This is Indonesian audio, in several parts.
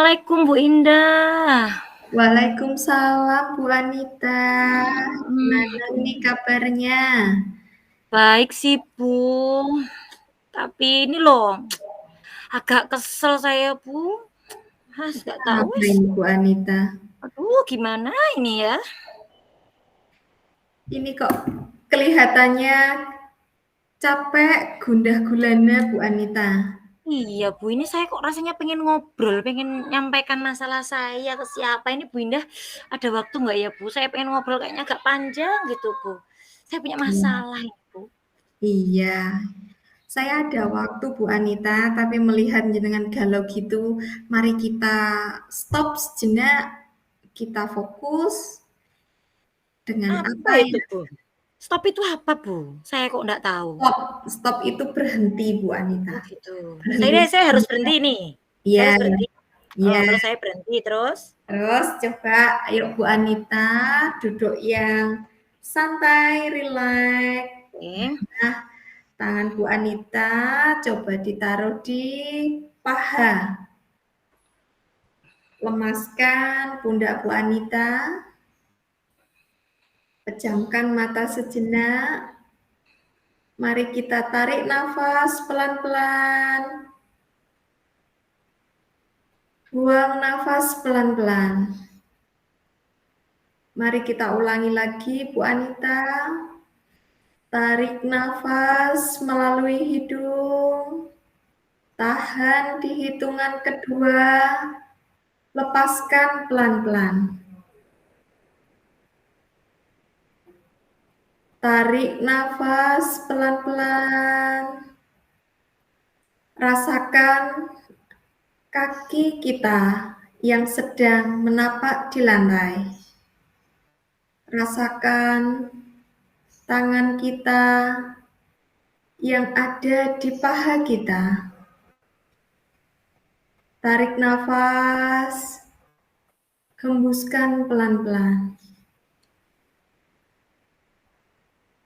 Assalamualaikum Bu Indah. Waalaikumsalam Bu Anita. Mhm. Gimana nih kabarnya? Baik sih Bu, tapi ini loh, agak kesel saya Bu. Nggak tahu Ngapain Bu Anita? aduh gimana ini ya. Ini kok kelihatannya capek, gundah gulana Bu Anita. Iya Bu, ini saya kok rasanya pengen ngobrol, pengen nyampaikan masalah saya ke siapa. Ini Bu Indah ada waktu nggak ya Bu? Saya pengen ngobrol kayaknya agak panjang gitu Bu. Saya punya masalah ini Bu. Iya, saya ada waktu Bu Anita, tapi melihat jenengan galau gitu, mari kita stop sejenak, kita fokus dengan Apa apa itu ya? Bu? Stop itu apa Bu? Saya kok nggak tahu. Stop, stop itu berhenti Bu Anita. Oh gitu. Berhenti Saya harus sejenak. berhenti nih? Saya Iya, harus berhenti? Oh, iya. terus saya berhenti, terus? Terus coba ayo Bu Anita duduk yang santai, rileks. Oke. Nah, tangan Bu Anita coba ditaruh di paha. Lemaskan pundak Bu Anita. Pejamkan mata sejenak. Mari kita tarik nafas pelan-pelan. Buang nafas pelan-pelan. Mari kita ulangi lagi Bu Anita. Tarik nafas melalui hidung. Tahan di hitungan kedua. Lepaskan pelan-pelan. Tarik nafas pelan-pelan. Rasakan kaki kita yang sedang menapak di lantai. Rasakan tangan kita yang ada di paha kita. Tarik nafas, hembuskan pelan-pelan.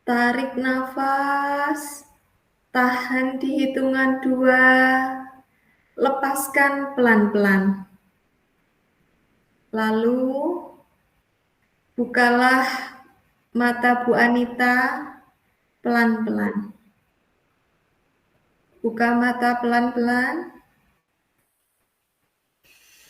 Tarik nafas, tahan di hitungan 2, lepaskan pelan-pelan. Lalu, bukalah mata Bu Anita pelan-pelan. Buka mata pelan-pelan.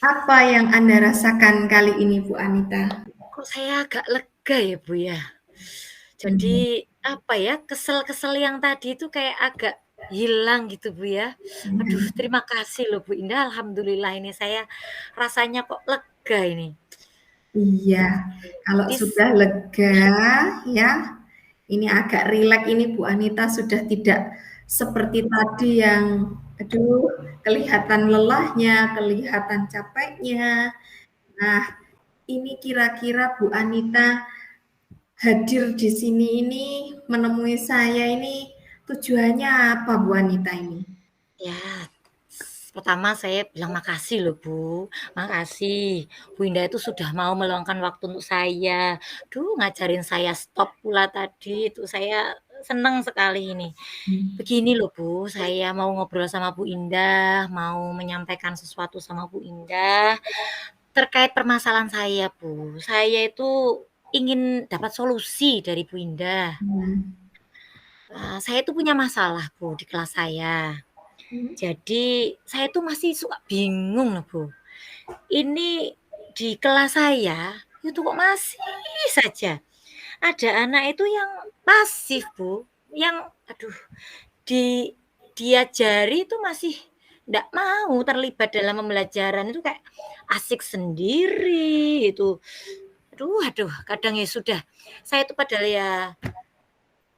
Apa yang Anda rasakan kali ini, Bu Anita? Kok saya agak lega ya, Bu, ya? Hmm. Jadi, apa ya, kesel-kesel yang tadi itu kayak agak hilang gitu, Bu, ya. Aduh, terima kasih loh, Bu Indah, alhamdulillah ini saya rasanya kok lega ini. Iya, kalau Jadi sudah lega ya, ini agak rileks ini Bu Anita sudah tidak seperti tadi yang aduh kelihatan lelahnya, kelihatan capeknya. Nah, ini kira-kira Bu Anita hadir di sini ini menemui saya ini tujuannya apa Bu Anita ini? ya, pertama saya bilang makasih loh Bu, makasih. Bu Indah itu sudah mau meluangkan waktu untuk saya. Duh, ngajarin saya stop pula tadi, itu saya seneng sekali ini. Begini loh Bu, saya mau ngobrol sama Bu Indah, mau menyampaikan sesuatu sama Bu Indah terkait permasalahan saya Bu. Saya itu ingin dapat solusi dari Bu Indah. Hmm. Saya itu punya masalah Bu di kelas saya. Jadi saya tuh masih suka bingung loh Bu. Ini di kelas saya itu kok masih saja ada anak itu yang pasif Bu, yang aduh di diajari itu masih nggak mau terlibat dalam pembelajaran itu kayak asik sendiri itu. Aduh, kadang ya sudah. Saya itu padahal ya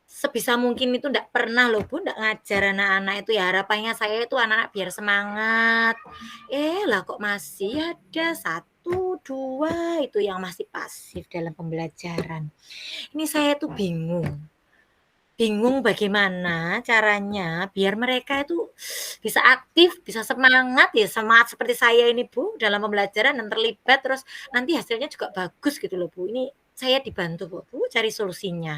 sebisa mungkin itu ndak pernah loh Bu, ndak ngajar anak-anak itu ya harapannya saya itu anak-anak biar semangat. Lah kok masih ada satu 2 itu yang masih pasif dalam pembelajaran. Ini saya tuh bingung. Bingung bagaimana caranya biar mereka itu bisa aktif, bisa semangat ya, semangat seperti saya ini Bu, dalam pembelajaran dan terlibat terus nanti hasilnya juga bagus gitu loh Bu. Ini saya dibantu kok Bu cari solusinya.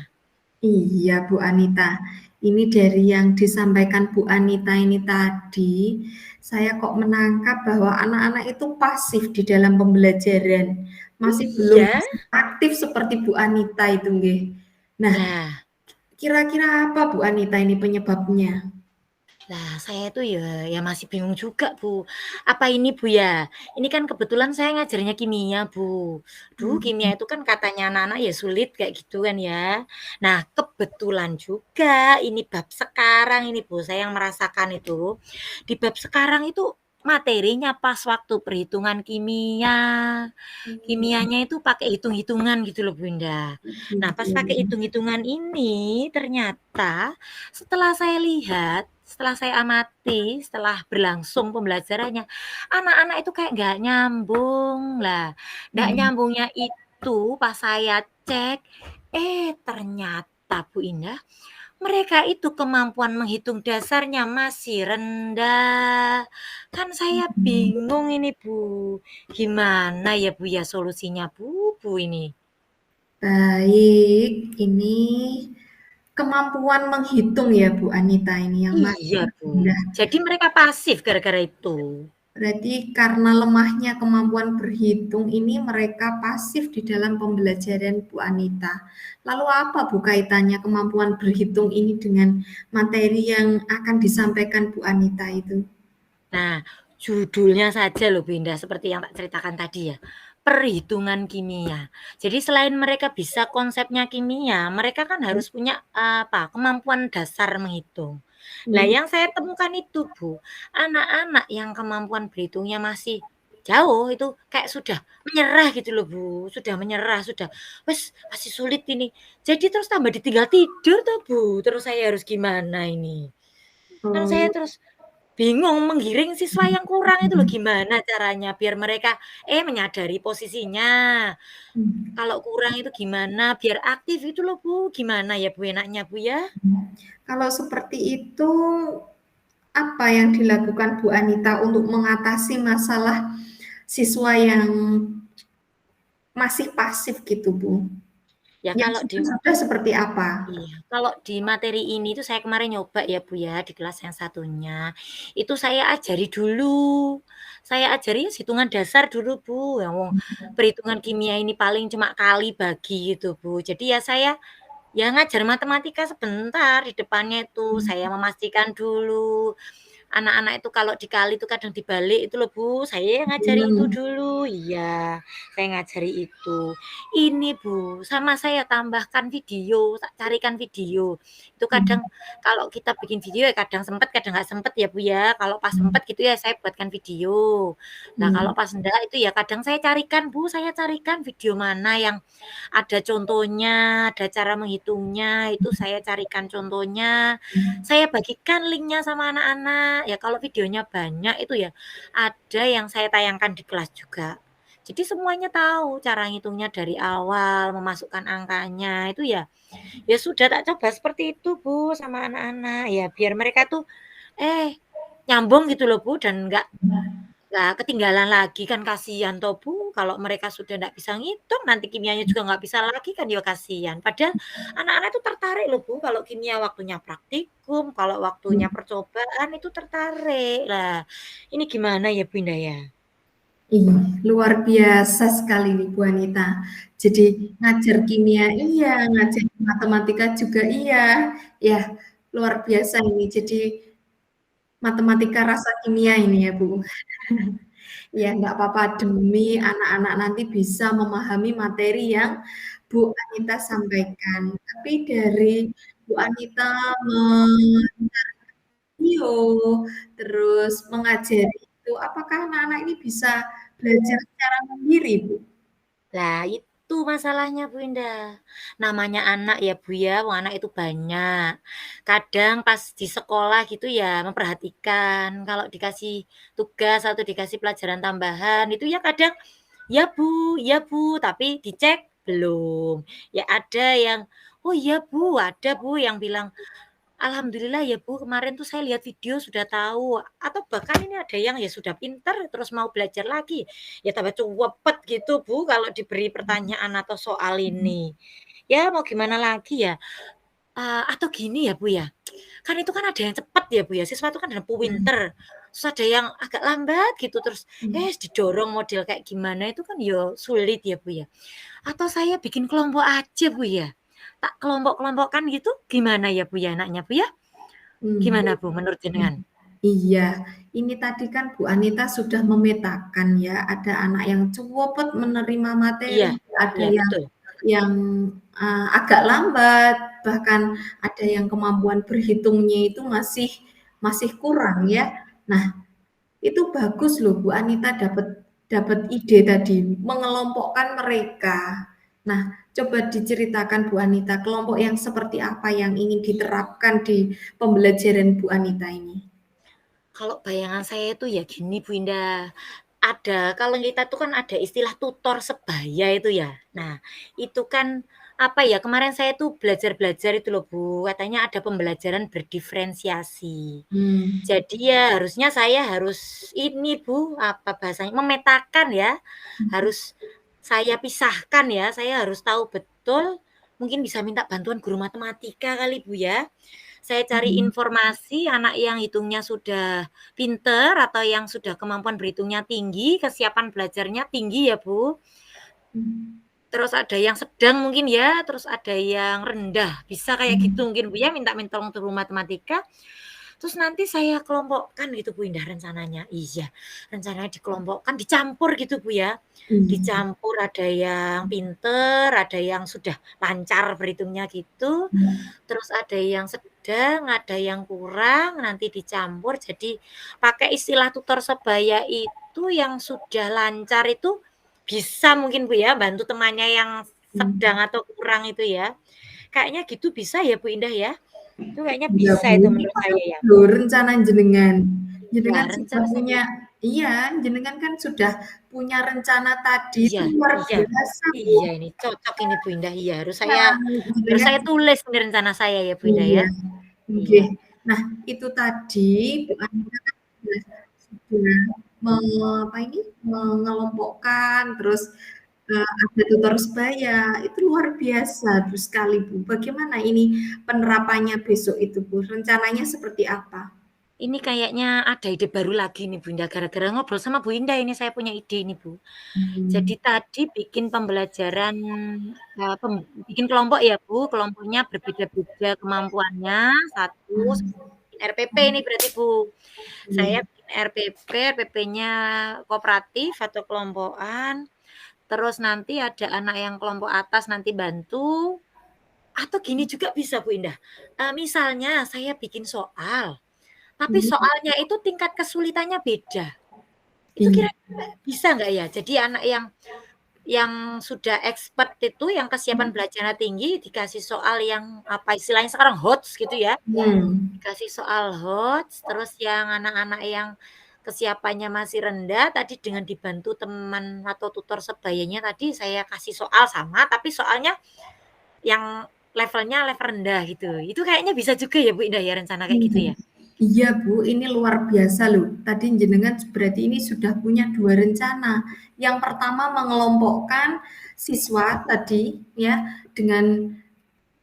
Iya Bu Anita, Ini dari yang disampaikan Bu Anita ini tadi, saya kok menangkap bahwa anak-anak itu pasif di dalam pembelajaran, masih belum Iya. bisa aktif seperti Bu Anita itu nggih. Nah, Lah kira-kira apa Bu Anita ini penyebabnya? Lah, saya itu ya masih bingung juga, Bu. Apa ini, Bu, ya? Ini kan kebetulan saya ngajarnya kimia, Bu. Duh, kimia Mhm, itu kan katanya anak-anak ya sulit kayak gitu kan ya. Nah, kebetulan juga ini bab sekarang ini, Bu, saya yang merasakan itu. Di bab sekarang itu materinya pas waktu perhitungan kimia. mhm, Kimianya itu pakai hitung-hitungan gitu loh, Bunda. Nah, pas pakai gitu. hitung-hitungan ini ternyata setelah saya lihat, setelah saya amati, setelah berlangsung pembelajarannya, anak-anak itu kayak nggak nyambung lah. Nggak Mhm, nyambungnya itu pas saya cek, ternyata Bu Indah, mereka itu kemampuan menghitung dasarnya masih rendah. Kan saya mhm. bingung ini Bu. Gimana ya Bu ya solusinya Bu ini? Baik, ini kemampuan menghitung ya Bu Anita ini yang masih Iya Bu. rendah. Jadi mereka pasif gara-gara itu. Berarti karena lemahnya kemampuan berhitung ini mereka pasif di dalam pembelajaran Bu Anita. Lalu apa Bu kaitannya kemampuan berhitung ini dengan materi yang akan disampaikan Bu Anita itu? Nah, judulnya saja loh Binda, seperti yang tak ceritakan tadi ya. Perhitungan kimia. Jadi selain mereka bisa konsepnya kimia, mereka kan harus punya apa? Kemampuan dasar menghitung. Lah Hmm. yang saya temukan itu, Bu, anak-anak yang kemampuan berhitungnya masih jauh itu kayak sudah menyerah gitu loh, Bu. Sudah menyerah, sudah wes masih sulit ini. Jadi terus tambah ditinggal tidur tuh, Bu. Terus saya harus gimana ini? Kan saya Oh, terus bingung menggiring siswa yang kurang itu loh gimana caranya biar mereka menyadari posisinya. hmm. Kalau kurang itu gimana biar aktif itu loh Bu. Gimana ya Bu enaknya Bu ya? Kalau seperti itu, apa yang dilakukan Bu Anita untuk mengatasi masalah siswa yang masih pasif gitu Bu? Ya Yang kalau di sudah seperti apa? Iya, kalau di materi ini tuh saya kemarin nyoba ya Bu ya di kelas yang satunya. Itu saya ajari dulu. Saya ajari hitungan dasar dulu Bu. Yang wong perhitungan kimia ini paling cuma kali bagi gitu Bu. Jadi ya saya ya ngajar matematika sebentar di depannya itu saya memastikan dulu anak-anak itu kalau dikali itu kadang dibalik itu loh Bu, saya yang ngajari itu Hmm. dulu. Iya, saya ngajari itu. Ini Bu, sama saya tambahkan video, tak carikan video. Itu kadang kalau kita bikin video ya kadang sempet, kadang nggak sempet ya Bu ya. Kalau pas sempet gitu ya saya buatkan video. Nah kalau pas enggak itu ya kadang saya carikan Bu, saya carikan video mana yang ada contohnya, ada cara menghitungnya, itu saya carikan contohnya, saya bagikan linknya sama anak-anak. Ya kalau videonya banyak itu ya ada yang saya tayangkan di kelas juga. Jadi semuanya tahu cara ngitungnya dari awal, memasukkan angkanya itu ya. Ya sudah tak coba seperti itu Bu sama anak-anak. Ya biar mereka tuh nyambung gitu loh Bu dan nggak ketinggalan lagi kan kasihan toh Bu, kalau mereka sudah nggak bisa ngitung, nanti kimianya juga nggak bisa lagi kan ya kasihan. Padahal anak-anak itu tertarik loh Bu, kalau kimia waktunya praktikum, kalau waktunya percobaan itu tertarik. Lah, ini gimana ya Bu Indah ya? Ih, luar biasa sekali nih Bu Anita. Jadi ngajar kimia iya, ngajar matematika juga iya. Ya, luar biasa ini. Jadi matematika rasa kimia ini ya Bu. Ya, nggak apa-apa demi anak-anak nanti bisa memahami materi yang Bu Anita sampaikan. Tapi dari Bu Anita video, terus mengajari itu, apakah anak-anak ini bisa belajar secara mandiri, Bu? Lah itu masalahnya Bu Indah. Namanya anak ya Bu ya, wong anak itu banyak. Kadang pas di sekolah gitu ya memperhatikan kalau dikasih tugas atau dikasih pelajaran tambahan itu ya kadang ya Bu, tapi dicek belum. Ya ada yang, oh iya Bu, ada Bu yang bilang, Alhamdulillah ya Bu, kemarin tuh saya lihat video sudah tahu. Atau bahkan ini ada yang ya sudah pinter terus mau belajar lagi. Ya tambah cuwepet gitu Bu kalau diberi pertanyaan atau soal ini. Ya mau gimana lagi ya. Atau gini ya, Bu, ya, kan itu kan ada yang cepet ya, Bu, ya, siswa itu kan ada Mhm. pinter, terus ada yang agak lambat gitu, terus, Mmm. didorong model kayak gimana itu kan ya sulit ya, Bu, ya. Atau saya bikin kelompok aja, Bu, ya, tak kelompok-kelompokkan gitu gimana ya, Bu, ya, enaknya, Bu, ya? Mhm. Gimana, Bu, menurut jenengan? Iya, ini tadi kan Bu Anita sudah memetakan ya, ada anak yang cepet menerima Iya materi, ada iya, yang betul. yang, agak lambat, bahkan ada yang kemampuan berhitungnya itu masih masih kurang ya. Nah, itu bagus loh Bu Anita dapat dapat ide tadi, mengelompokkan mereka. Nah, coba diceritakan Bu Anita, kelompok yang seperti apa yang ingin diterapkan di pembelajaran Bu Anita ini? Kalau bayangan saya itu ya gini, Bu Indah, ada kalau kita tuh kan ada istilah tutor sebaya itu ya. Nah, itu kan, apa ya, kemarin saya tuh belajar-belajar itu loh, Bu, katanya ada pembelajaran berdiferensiasi. Mmm. Jadi ya harusnya saya harus ini, Bu, apa bahasanya, memetakan ya, Mhm. harus saya pisahkan ya, saya harus tahu betul, mungkin bisa minta bantuan guru matematika kali, Bu, ya. Saya cari Mhm. informasi anak yang hitungnya sudah pinter atau yang sudah kemampuan berhitungnya tinggi, kesiapan belajarnya tinggi ya, Bu. Mmm. Terus ada yang sedang mungkin ya, terus ada yang rendah, bisa kayak Mmm. gitu mungkin, Bu, ya, minta tolong guru matematika, terus nanti saya kelompokkan gitu, Bu, Indah rencananya. Iya, rencananya dikelompokkan, dicampur gitu, Bu, ya. Iya. Dicampur ada yang pinter, ada yang sudah lancar berhitungnya gitu, Iya. terus ada yang sedang, ada yang kurang, nanti dicampur jadi pakai istilah tutor sebaya itu yang sudah lancar itu bisa mungkin, Bu, ya, bantu temannya yang sedang Mmm. atau kurang itu ya. Kayaknya gitu bisa ya, Bu Indah, ya? Itu kayaknya Iya bisa Bu, itu ini menurut saya bagus ya. loh rencana jenengan. Iya, Jenengan sudah rencana saya punya iya, jenengan kan sudah punya rencana tadi, itu iya luar iya biasa Bu. iya ini cocok ini, Bu Indah, iya Yang harus jenengan saya tulis ini rencana saya ya, Bu Indah, ya. iya, Iya. nggih. Nah, itu tadi Bu Anita kan sudah apa ini, mengelompokkan, terus, ada tutor sebaya, itu luar biasa terus sekali Bu. Bagaimana ini penerapannya besok itu Bu, rencananya seperti apa? Ini kayaknya ada ide baru lagi nih, Bu Indah, gara-gara ngobrol sama Bu Indah ini saya punya ide ini, Bu. Mmm. Jadi tadi bikin pembelajaran, bikin kelompok ya, Bu, kelompoknya berbeda-beda kemampuannya, satu Mmm. RPP ini berarti, Bu. Saya Iya. bikin RPP, RPP-nya kooperatif atau kelompokan, terus nanti ada anak yang kelompok atas nanti bantu, atau gini juga bisa, Bu Indah, misalnya saya bikin soal, tapi Mhm. soalnya itu tingkat kesulitannya beda. Itu Iya. kira-kira bisa nggak ya? Jadi anak yang sudah expert itu, yang kesiapan belajarnya tinggi, dikasih soal yang, apa istilahnya sekarang, HOTS gitu ya, Mmm. dikasih soal HOTS, terus yang anak-anak yang kesiapannya masih rendah, tadi dengan dibantu teman atau tutor sebayanya tadi saya kasih soal sama, tapi soalnya yang levelnya level rendah gitu. Itu kayaknya bisa juga ya, Bu Indah, ya, rencana kayak gitu Mmm. ya? Iya Bu, ini luar biasa loh. Tadi jenengan berarti ini sudah punya 2 rencana. Yang pertama mengelompokkan siswa tadi ya, dengan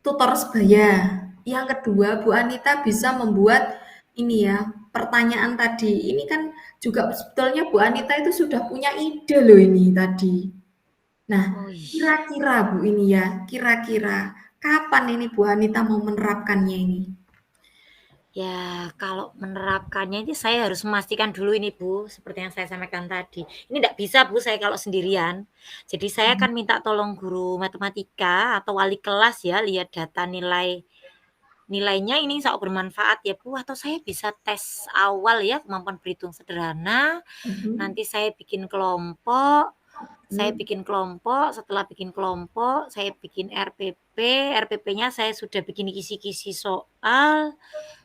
tutor sebaya. Yang kedua, Bu Anita bisa membuat ini ya, pertanyaan tadi. Ini kan juga sebetulnya Bu Anita itu sudah punya ide loh ini tadi. Nah, Oh, iya. kira-kira Bu ini ya, kira-kira kapan ini Bu Anita mau menerapkannya ini? Ya, kalau menerapkannya ini saya harus memastikan dulu ini, Bu, seperti yang saya sampaikan tadi. Ini ndak bisa, Bu, saya kalau sendirian. Jadi saya akan minta tolong guru matematika atau wali kelas ya, lihat data nilainya ini insya Allah bermanfaat ya, Bu, atau saya bisa tes awal ya, kemampuan berhitung sederhana, Mhm. nanti saya Mhm. bikin kelompok, setelah bikin kelompok, saya bikin RPP, RPP-nya saya sudah bikin kisi-kisi soal,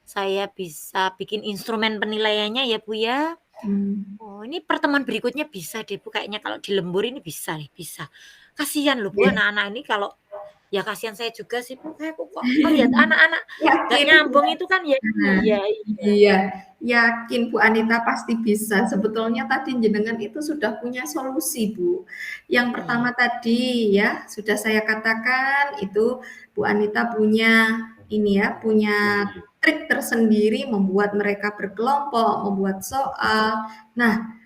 saya bisa bikin instrumen penilaiannya ya, Bu, ya. Mmm. Oh, ini pertemuan berikutnya bisa deh, Bu, kayaknya kalau di lembur ini bisa nih, bisa. Kasihan loh, Bu, Nggih. anak-anak ini kalau ya kasihan saya juga sih, Bu, kayak kok ngelihat anak-anak nggak Yakin Bu nyambung ya? itu kan ya Nah, iya iya. iya, yakin Bu Anita pasti bisa. Sebetulnya tadi jenengan itu sudah punya solusi Bu. Yang Iya pertama tadi ya, sudah saya katakan itu Bu Anita punya ini ya, punya trik tersendiri membuat mereka berkelompok, membuat soal. Nah,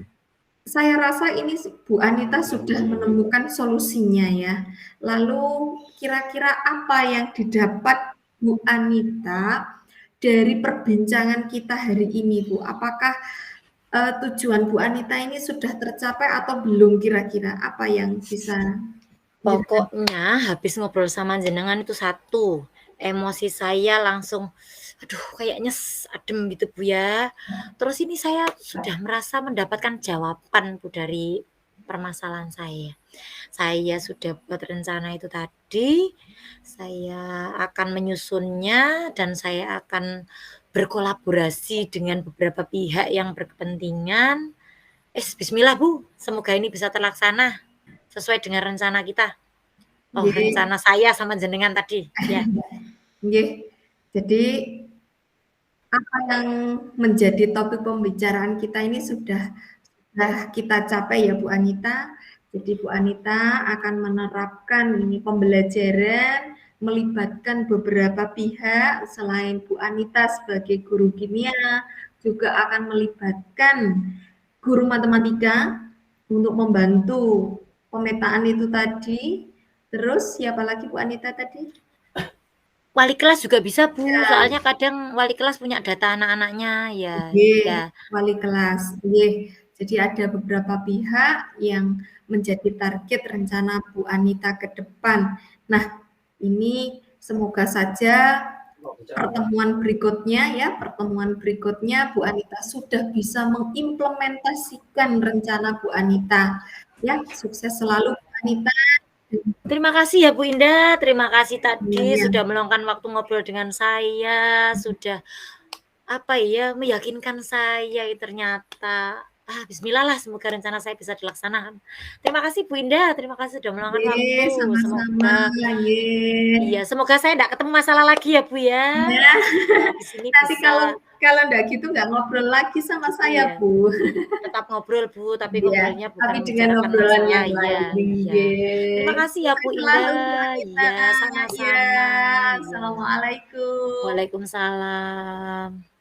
saya rasa ini Bu Anita sudah menemukan solusinya ya. Lalu kira-kira apa yang didapat Bu Anita dari perbincangan kita hari ini, Bu? Apakah tujuan Bu Anita ini sudah tercapai atau belum kira-kira? Apa yang bisa Pokoknya habis ngobrol sama jenengan itu satu, emosi saya langsung, aduh kayaknya adem gitu Bu ya. Terus ini saya sudah merasa mendapatkan jawaban Bu dari permasalahan saya. Saya sudah buat rencana itu tadi, saya akan menyusunnya dan saya akan berkolaborasi dengan beberapa pihak yang berkepentingan. Bismillah Bu, semoga ini bisa terlaksana sesuai dengan rencana kita. Oh, rencana saya sama jenengan tadi, ya. Jadi apa yang menjadi topik pembicaraan kita ini sudah kita capai ya Bu Anita. Jadi Bu Anita akan menerapkan ini pembelajaran melibatkan beberapa pihak selain Bu Anita sebagai guru kimia, juga akan melibatkan guru matematika untuk membantu pemetaan itu tadi. Terus siapa lagi Bu Anita tadi? Wali kelas juga bisa Bu, soalnya kadang wali kelas punya data anak-anaknya ya. Ya. Wali kelas. Jadi ada beberapa pihak yang menjadi target rencana Bu Anita ke depan. Nah, ini semoga saja pertemuan berikutnya Bu Anita sudah bisa mengimplementasikan rencana Bu Anita. Ya, sukses selalu Bu Anita. Terima kasih ya Bu Indah, terima kasih tadi sudah meluangkan waktu ngobrol dengan saya, sudah meyakinkan saya ternyata. Bismillah lah, semoga rencana saya bisa dilaksanakan. Terima kasih Bu Indah, terima kasih sudah meluangkan waktu. Sama-sama. Semoga saya tidak ketemu masalah lagi ya Bu ya. Habis ini nanti bisa... kalau enggak gitu enggak ngobrol lagi sama saya Bu. Tetap ngobrol Bu, tapi ngobrolnya bukan tapi dengan obrolan yang lain. Terima kasih ya Bu Indah. Sama-sama. Assalamualaikum. Waalaikumsalam.